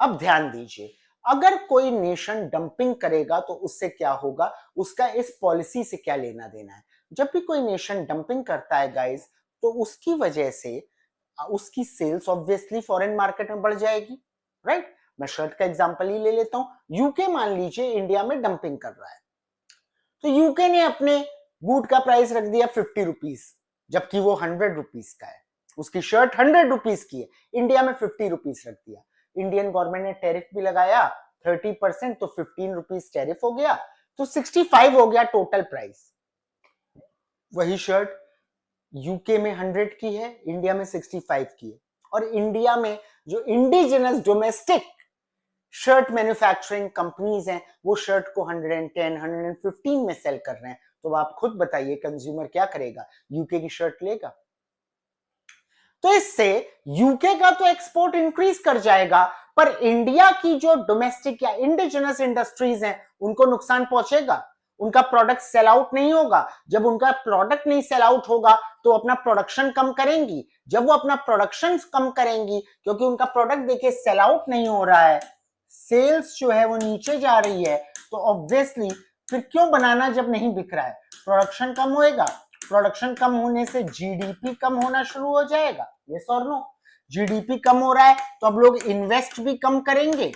अब ध्यान दीजिए, अगर कोई नेशन डंपिंग करेगा तो उससे क्या होगा, उसका इस पॉलिसी से क्या लेना देना है। जब भी कोई नेशन डंपिंग करता है गाइस, तो उसकी वजह से उसकी सेल्स ऑब्वियसली फॉरेन मार्केट में बढ़ जाएगी, राइट। मैं शर्ट का एग्जांपल ही ले लेता हूं। यूके मान लीजिए इंडिया में डंपिंग कर रहा है, तो यूके ने अपने बूट का प्राइस रख दिया 50 रुपीज, जबकि वो 100 रुपीज का है। उसकी शर्ट 100 रुपीज की है, इंडिया में 50 रुपीज रख दिया। इंडियन गवर्नमेंट ने टैरिफ भी लगाया 30%, तो 15 रुपीज टैरिफ हो गया, तो 65 हो गया टोटल प्राइस। वही शर्ट यूके में 100 की है, इंडिया में 65 की है। और इंडिया में जो indigenous domestic shirt manufacturing companies हैं, वो शर्ट को 110, 115 में सेल कर रहे हैं। तो आप खुद बताइए कंज्यूमर क्या करेगा, यूके की शर्ट लेगा। तो इससे यूके का तो एक्सपोर्ट इंक्रीज कर जाएगा, पर इंडिया की जो डोमेस्टिक या इंडिजिनस इंडस्ट्रीज हैं उनको नुकसान पहुंचेगा, उनका प्रोडक्ट सेल आउट नहीं होगा। जब उनका प्रोडक्ट नहीं सेल आउट होगा तो अपना प्रोडक्शन कम करेंगी। जब वो अपना प्रोडक्शन कम करेंगी, क्योंकि उनका प्रोडक्ट देखिए सेल आउट नहीं हो रहा है, सेल्स जो है वो नीचे जा रही है, तो ऑब्वियसली फिर क्यों बनाना जब नहीं बिक रहा है, प्रोडक्शन कम होएगा। प्रोडक्शन कम होने से जीडीपी कम होना शुरू हो जाएगा, यस और नो। जीडीपी कम हो रहा है तो अब लोग इन्वेस्ट भी कम करेंगे।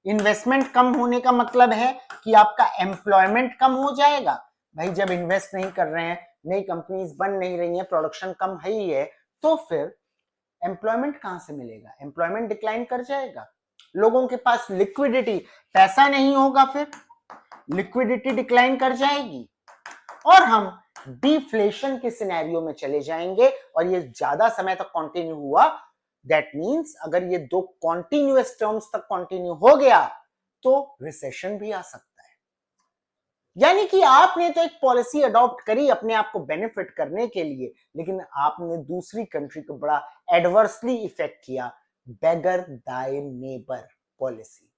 इन्वेस्टमेंट कम होने का मतलब है कि आपका एम्प्लॉयमेंट कम हो जाएगा। भाई जब इन्वेस्ट नहीं कर रहे हैं, नई कंपनीज बन नहीं रही हैं, प्रोडक्शन कम है ही है, तो फिर एम्प्लॉयमेंट कहां से मिलेगा, एम्प्लॉयमेंट डिक्लाइन कर जाएगा। लोगों के पास लिक्विडिटी, पैसा नहीं होगा, फिर लिक्विडिटी डिक्लाइन कर जाएगी और हम डिफ्लेशन के सिनेरियो में चले जाएंगे। और ये ज्यादा समय तक कंटिन्यू हुआ, दैट मींस अगर ये दो कॉन्टिन्यूअस टर्म्स तक कंटिन्यू हो गया तो रिसेशन भी आ सकता है। यानी कि आपने तो एक पॉलिसी अडॉप्ट करी अपने आप को बेनिफिट करने के लिए, लेकिन आपने दूसरी कंट्री को बड़ा एडवर्सली इफेक्ट किया, बेगर दाई नेबर पॉलिसी।